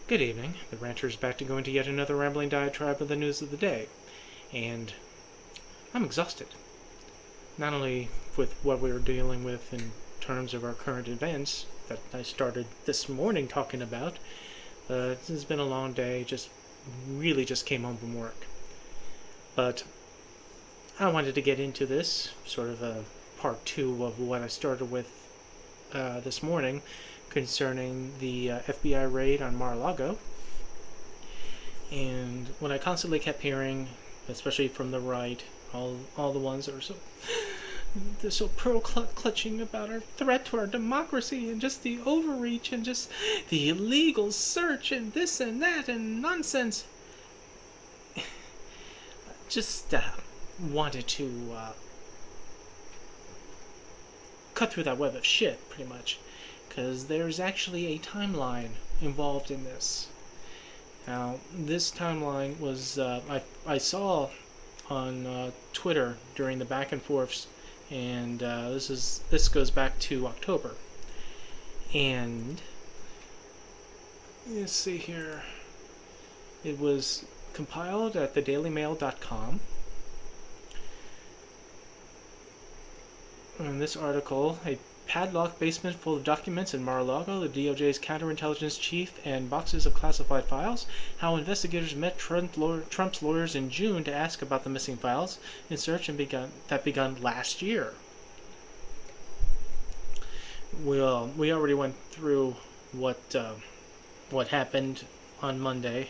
Good evening. The Ranter is back to go into yet another rambling diatribe of the news of the day. And I'm exhausted. Not only with what we were dealing with in terms of our current events that I started this morning talking about, but this has been a long day, just came home from work. But I wanted to get into this, sort of a part two of what I started with this morning, concerning the FBI raid on Mar-a-Lago. And what I constantly kept hearing, especially from the right, all the ones that are they're so pearl-clutching about our threat to our democracy and just the overreach and just the illegal search and this and that and nonsense. Just wanted to cut through that web of shit, pretty much. Because there's actually a timeline involved in this. Now, this timeline was I saw on Twitter during the back and forths, and this goes back to October. And let's see here, it was compiled at thedailymail.com. In this article, a padlocked basement full of documents in Mar-a-Lago, the DOJ's counterintelligence chief, and boxes of classified files. How investigators met Trump's lawyers in June to ask about the missing files in search begun last year. Well, we already went through what happened on Monday,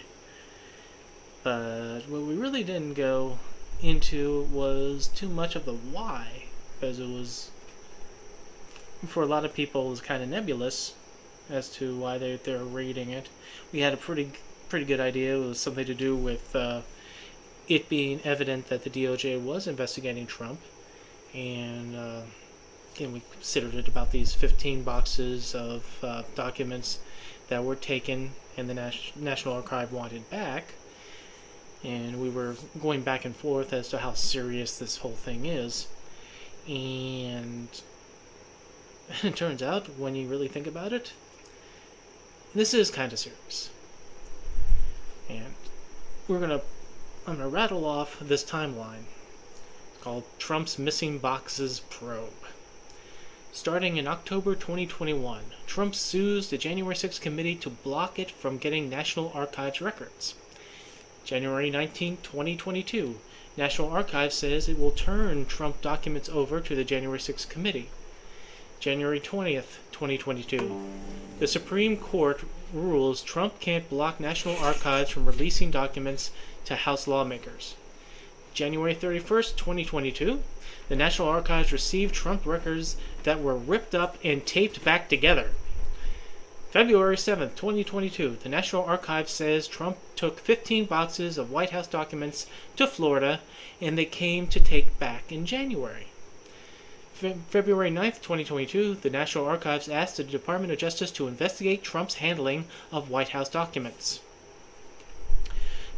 but what we really didn't go into was too much of the why, because it was, for a lot of people, it was kind of nebulous as to why they're raiding it. We had a pretty good idea. It was something to do with it being evident that the DOJ was investigating Trump, and we considered it about these 15 boxes of documents that were taken and the National Archive wanted back, and we were going back and forth as to how serious this whole thing is. And it turns out, when you really think about it, this is kind of serious. And I'm gonna rattle off this timeline. It's called Trump's Missing Boxes Probe. Starting in October 2021, Trump sues the January 6th committee to block it from getting National Archives records. January 19, 2022, National Archives says it will turn Trump documents over to the January 6th committee. January 20th, 2022. The Supreme Court rules Trump can't block National Archives from releasing documents to House lawmakers. January 31st, 2022. The National Archives received Trump records that were ripped up and taped back together. February 7th, 2022. The National Archives says Trump took 15 boxes of White House documents to Florida, and they came to take back in January. February 9th, 2022, the National Archives asked the Department of Justice to investigate Trump's handling of White House documents.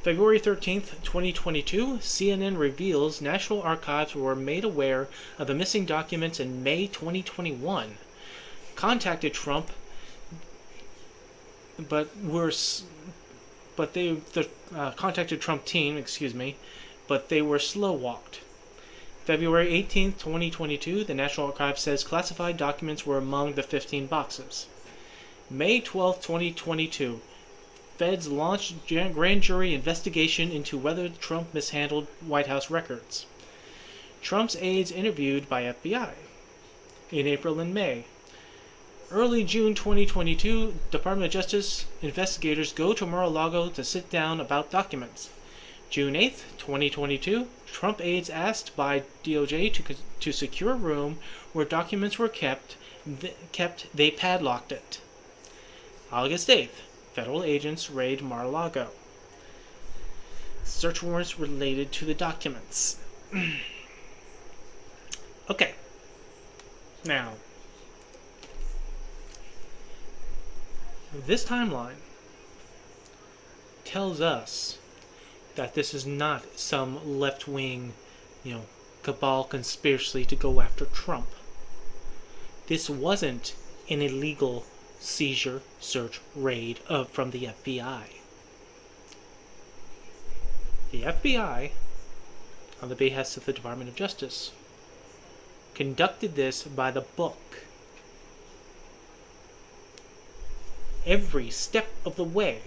February 13th, 2022, CNN reveals National Archives were made aware of the missing documents in May 2021. Contacted Trump, contacted Trump team, but they were slow-walked. February 18, 2022, the National Archives says classified documents were among the 15 boxes. May 12, 2022, Feds launched grand jury investigation into whether Trump mishandled White House records. Trump's aides interviewed by FBI in April and May. Early June 2022, Department of Justice investigators go to Mar-a-Lago to sit down about documents. June 8th, 2022, Trump aides asked by DOJ to secure a room where documents were kept, they padlocked it. August 8th, federal agents raid Mar-a-Lago. Search warrants related to the documents. Okay. Now, this timeline tells us that this is not some left-wing, cabal conspiracy to go after Trump. This wasn't an illegal seizure, search, raid from the FBI. The FBI, on the behest of the Department of Justice, conducted this by the book. Every step of the way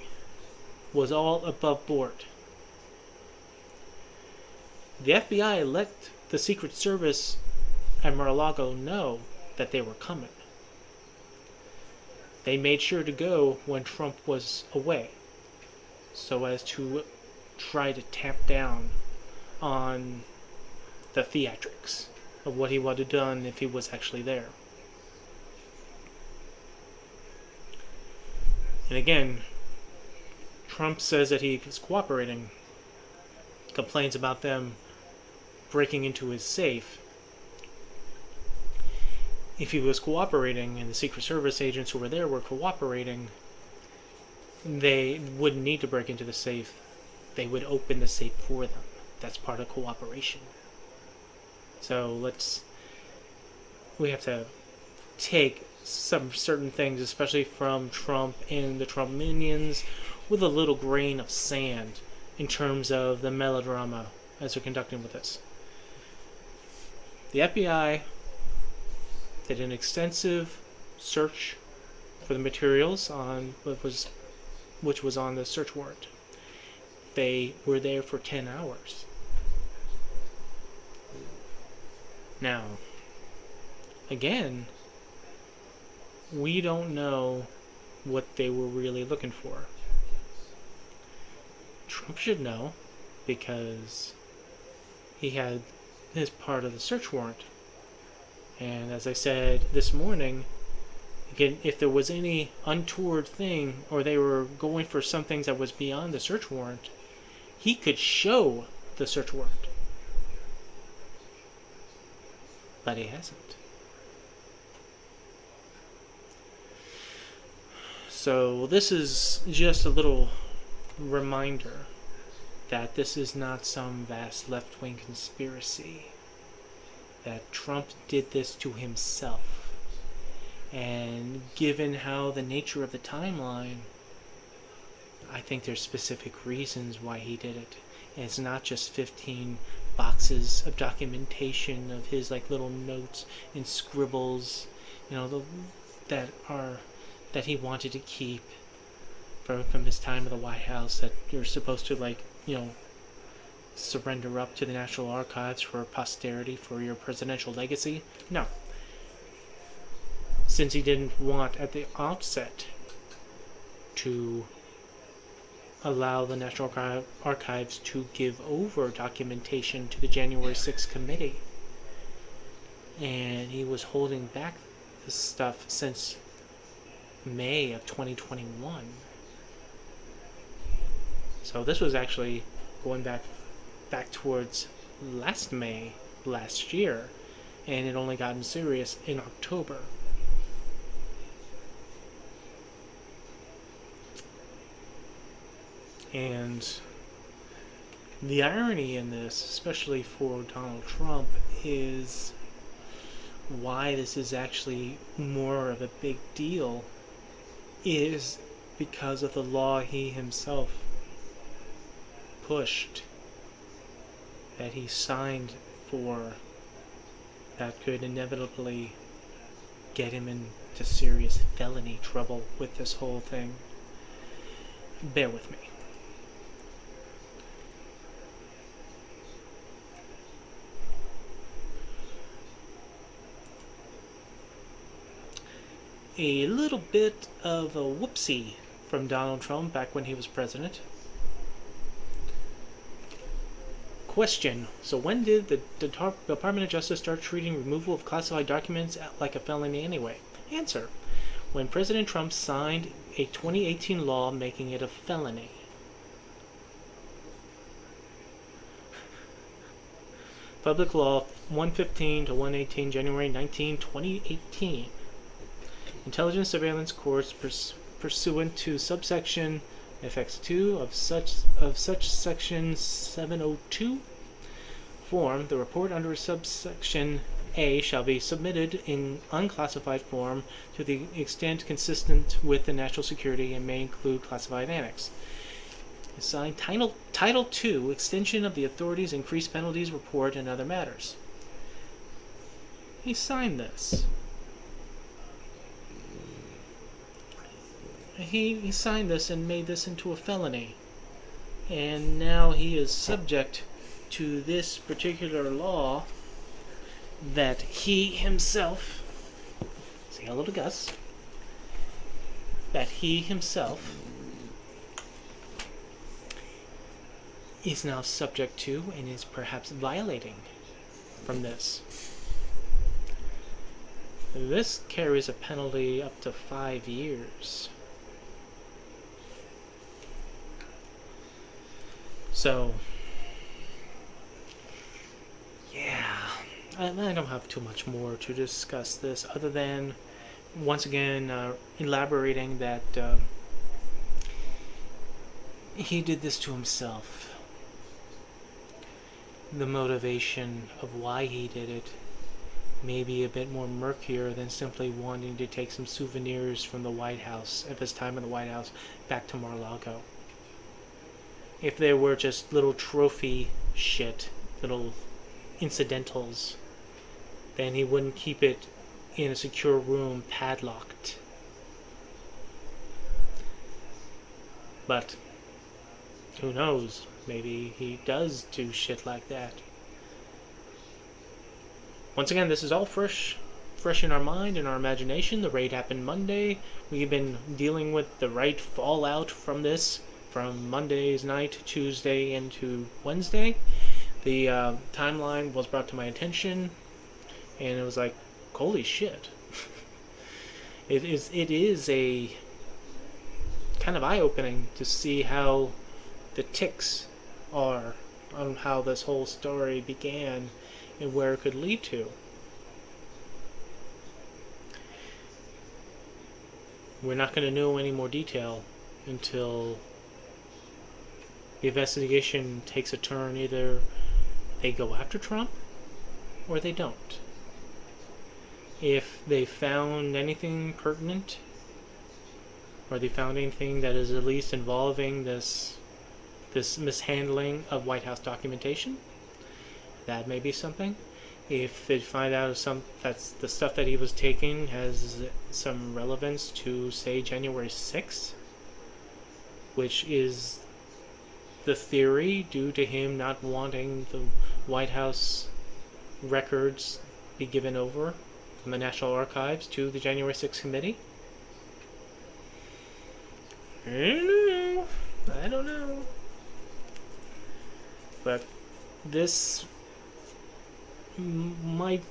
was all above board. The FBI let the Secret Service at Mar-a-Lago know that they were coming. They made sure to go when Trump was away, so as to try to tamp down on the theatrics of what he would have done if he was actually there. And again, Trump says that he is cooperating, complains about them breaking into his safe. If he was cooperating and the Secret Service agents who were there were cooperating, they wouldn't need to break into the safe. They would open the safe for them. That's part of cooperation. So we have to take some certain things, especially from Trump and the Trump minions, with a little grain of sand in terms of the melodrama as they're conducting with this. The FBI did an extensive search for the materials on which was on the search warrant. They were there for 10 hours. Now, again, we don't know what they were really looking for. Trump should know, because he had his part of the search warrant. And as I said this morning, again, if there was any untoward thing, or they were going for some things that was beyond the search warrant, he could show the search warrant. But he hasn't. So this is just a little reminder that this is not some vast left-wing conspiracy. That Trump did this to himself. And given how the nature of the timeline, I think there's specific reasons why he did it. And it's not just 15 boxes of documentation of his little notes and scribbles, that he wanted to keep from his time at the White House, that you're supposed to surrender up to the National Archives for posterity for your presidential legacy. No. Since he didn't want at the outset to allow the National Archives to give over documentation to the January 6th committee, and he was holding back this stuff since May of 2021. So this was actually going back towards last May last year, and it only gotten serious in October. And the irony in this, especially for Donald Trump, is why this is actually more of a big deal is because of the law he himself pushed, that he signed for, that could inevitably get him into serious felony trouble with this whole thing. Bear with me. A little bit of a whoopsie from Donald Trump back when he was president. Question. So when did the Department of Justice start treating removal of classified documents like a felony anyway? Answer. When President Trump signed a 2018 law making it a felony. Public Law 115 to 118, January 19, 2018. Intelligence surveillance courts pursuant to subsection FX2 of such section 702 form, the report under subsection A shall be submitted in unclassified form to the extent consistent with the national security and may include classified annex. Signed Title 2, Extension of the Authorities' Increased Penalties Report and Other Matters. He signed this. He signed this and made this into a felony. And now he is subject to this particular law that he himself, say hello to Gus, that he himself is now subject to and is perhaps violating from this. This carries a penalty up to 5 years. So, yeah, I don't have too much more to discuss this other than, once again, elaborating that he did this to himself. The motivation of why he did it may be a bit more murkier than simply wanting to take some souvenirs from the White House, of his time in the White House, back to Mar-a-Lago. If there were just little trophy shit, little incidentals, then he wouldn't keep it in a secure room padlocked. But who knows? Maybe he does do shit like that. Once again, this is all fresh in our mind, in our imagination. The raid happened Monday. We've been dealing with the right fallout from this from Monday's night, Tuesday into Wednesday. The timeline was brought to my attention, and it was like, holy shit. It is a kind of eye-opening to see how the ticks are on how this whole story began and where it could lead to. We're not going to know any more detail until the investigation takes a turn. Either they go after Trump or they don't. If they found anything pertinent, or they found anything that is at least involving this mishandling of White House documentation, that may be something. If they find out that's the stuff that he was taking has some relevance to, say, January 6th, which is the theory due to him not wanting the White House records be given over from the National Archives to the January 6th committee. I don't know. But this might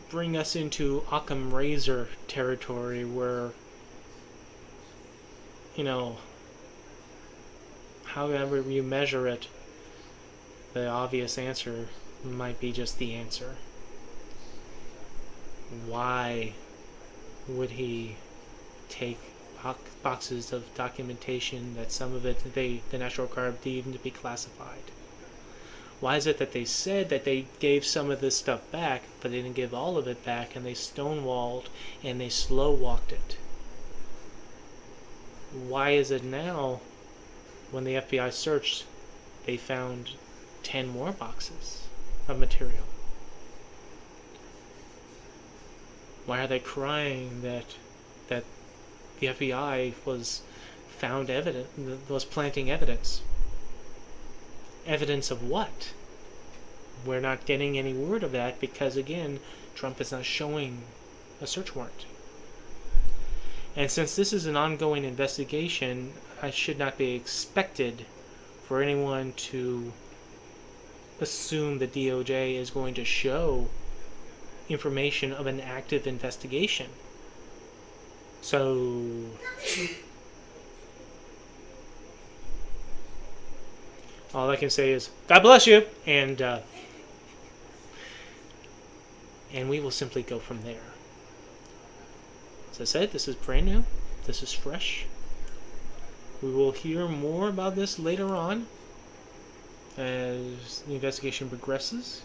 bring us into Occam Razor territory where, however you measure it, the obvious answer might be just the answer. Why would he take boxes of documentation that some of it the National Archive deemed to be classified? Why is it that they said that they gave some of this stuff back, but they didn't give all of it back, and they stonewalled and they slow-walked it? Why is it now, when the FBI searched, they found 10 more boxes of material? Why are they crying that the FBI was planting evidence? Evidence of what? We're not getting any word of that because, again, Trump is not showing a search warrant. And since this is an ongoing investigation, I should not be expected for anyone to assume the DOJ is going to show information of an active investigation. So all I can say is, God bless you, and we will simply go from there. As I said, this is brand new. This is fresh. We will hear more about this later on. as the investigation progresses.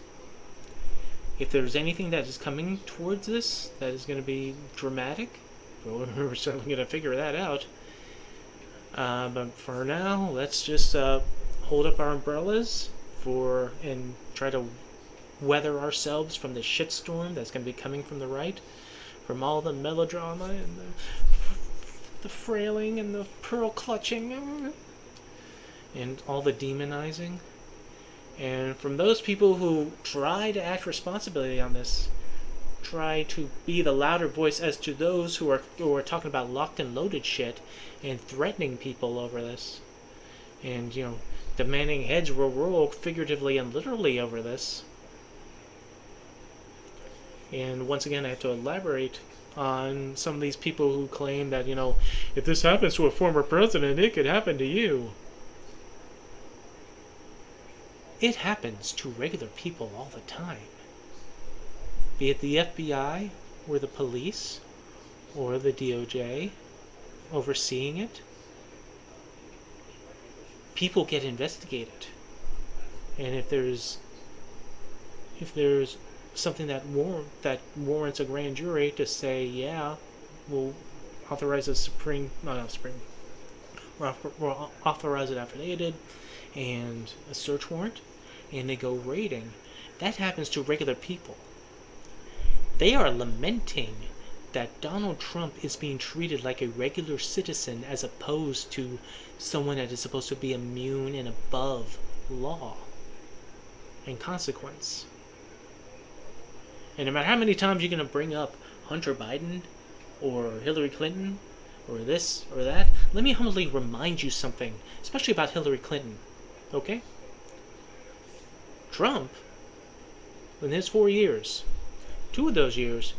If there's anything that is coming towards this that is going to be dramatic, we're certainly going to figure that out. But for now, let's just hold up our umbrellas and try to weather ourselves from the shitstorm that's going to be coming from the right, from all the melodrama and the frailing and the pearl clutching and all the demonizing. And from those people who try to act responsibility on this, try to be the louder voice as to those who are talking about locked and loaded shit and threatening people over this, and demanding heads will roll figuratively and literally over this. And once again, I have to elaborate on some of these people who claim that if this happens to a former president, it could happen to you. It happens to regular people all the time. Be it the FBI, or the police, or the DOJ, overseeing it. People get investigated. And if there's something that warrants a grand jury to say, yeah, we'll authorize we'll authorize it affidavit and a search warrant, and they go raiding, that happens to regular people. They are lamenting that Donald Trump is being treated like a regular citizen as opposed to someone that is supposed to be immune and above law and consequence. And no matter how many times you're going to bring up Hunter Biden or Hillary Clinton or this or that, let me humbly remind you something, especially about Hillary Clinton. Okay? Trump, in his 4 years, 2 of those years,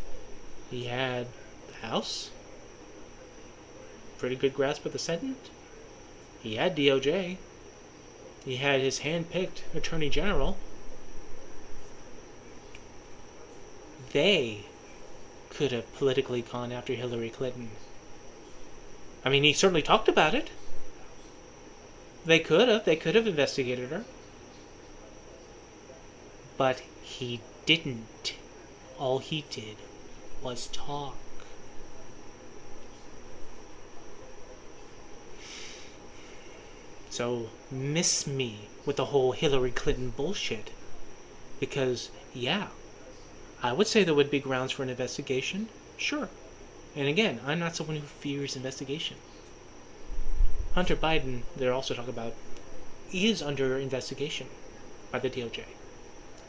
he had the House, pretty good grasp of the Senate, he had DOJ, he had his hand-picked Attorney General. They could have politically gone after Hillary Clinton. I mean, he certainly talked about it. They could have investigated her. But he didn't. All he did was talk. So, miss me with the whole Hillary Clinton bullshit. Because, yeah, I would say there would be grounds for an investigation. Sure. And again, I'm not someone who fears investigation. Hunter Biden, they're also talking about, is under investigation by the DOJ.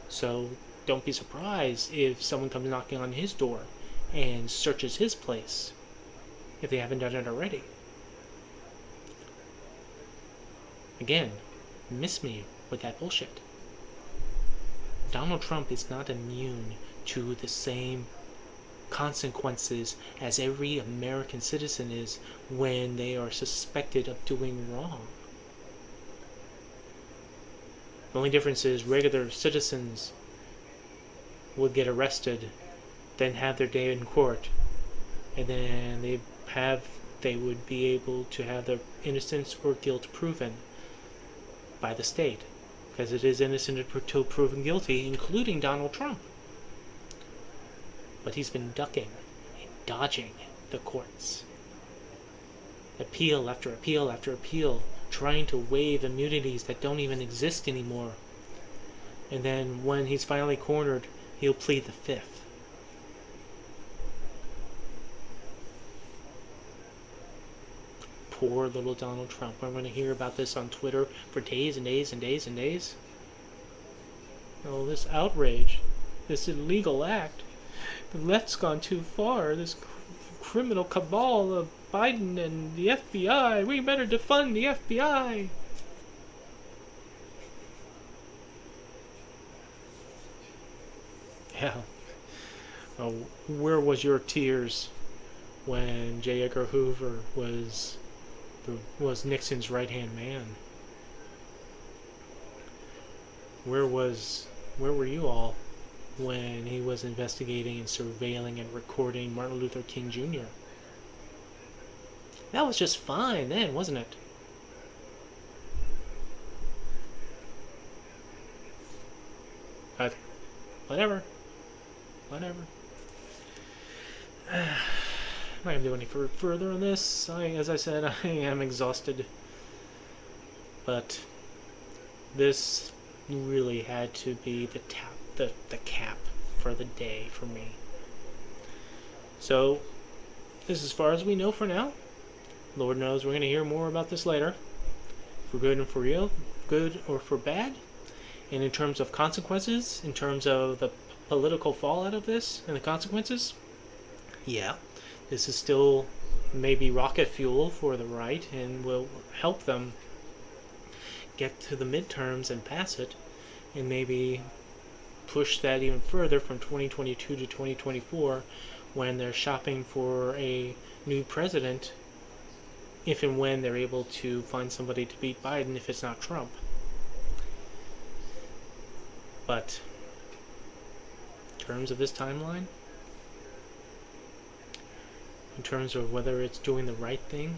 So don't be surprised if someone comes knocking on his door and searches his place, if they haven't done it already. Again, miss me with that bullshit. Donald Trump is not immune to the same consequences as every American citizen is when they are suspected of doing wrong. The only difference is regular citizens would get arrested, then have their day in court, and then they would be able to have their innocence or guilt proven by the state, because it is innocent until proven guilty, including Donald Trump. But he's been ducking and dodging the courts. Appeal after appeal after appeal, trying to waive immunities that don't even exist anymore. And then when he's finally cornered, he'll plead the fifth. Poor little Donald Trump. I'm going to hear about this on Twitter for days and days and days and days. Oh, this outrage, this illegal act. The left's gone too far. This criminal cabal of Biden and the FBI. We better defund the FBI. Yeah. Oh, where was your tears when J. Edgar Hoover was Nixon's right-hand man? Where were you all when he was investigating and surveilling and recording Martin Luther King Jr.? That was just fine then, wasn't it? But whatever. I'm not going to do any further on this. As I said, I am exhausted. But this really had to be the cap for the day for me. So, this is as far as we know for now. Lord knows we're going to hear more about this later. For good and for real, good or for bad. And in terms of consequences, in terms of the political fallout of this and the consequences, yeah, this is still maybe rocket fuel for the right and will help them get to the midterms and pass it, and maybe push that even further from 2022 to 2024 when they're shopping for a new president, if and when they're able to find somebody to beat Biden if it's not Trump. But in terms of this timeline, in terms of whether it's doing the right thing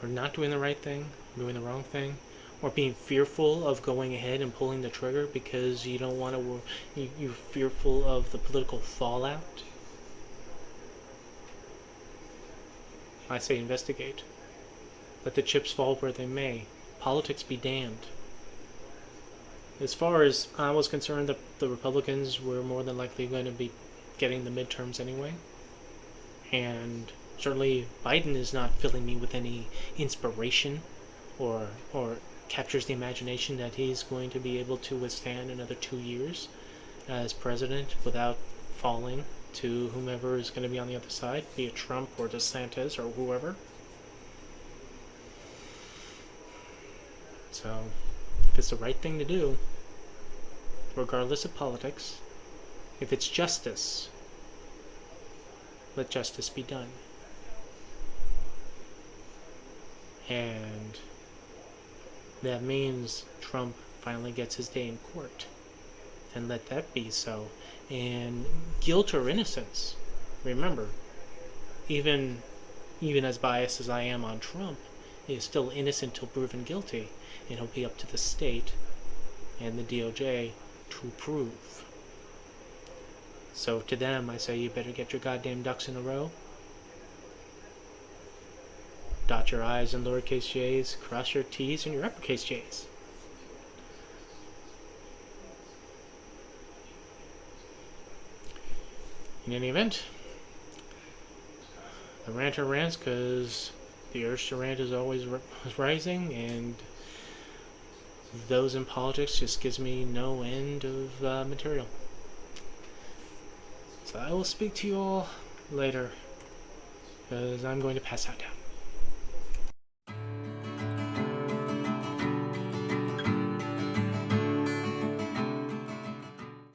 or not doing the right thing, doing the wrong thing, or being fearful of going ahead and pulling the trigger because you don't want to, you're fearful of the political fallout, I say investigate. Let the chips fall where they may. Politics be damned. As far as I was concerned, the Republicans were more than likely going to be getting the midterms anyway. And certainly Biden is not filling me with any inspiration or captures the imagination that he's going to be able to withstand another 2 years as president without falling to whomever is going to be on the other side, be it Trump or DeSantis or whoever. So, if it's the right thing to do, regardless of politics, if it's justice, let justice be done. And that means Trump finally gets his day in court. Then let that be so. And guilt or innocence, remember, even as biased as I am on Trump, he is still innocent till proven guilty, and it'll be up to the state and the DOJ to prove. So to them, I say you better get your goddamn ducks in a row. Dot your I's and lowercase j's, cross your T's and your uppercase j's. In any event, the ranter rants because the urge to rant is always rising, and those in politics just gives me no end of material. So I will speak to you all later, because I'm going to pass out now.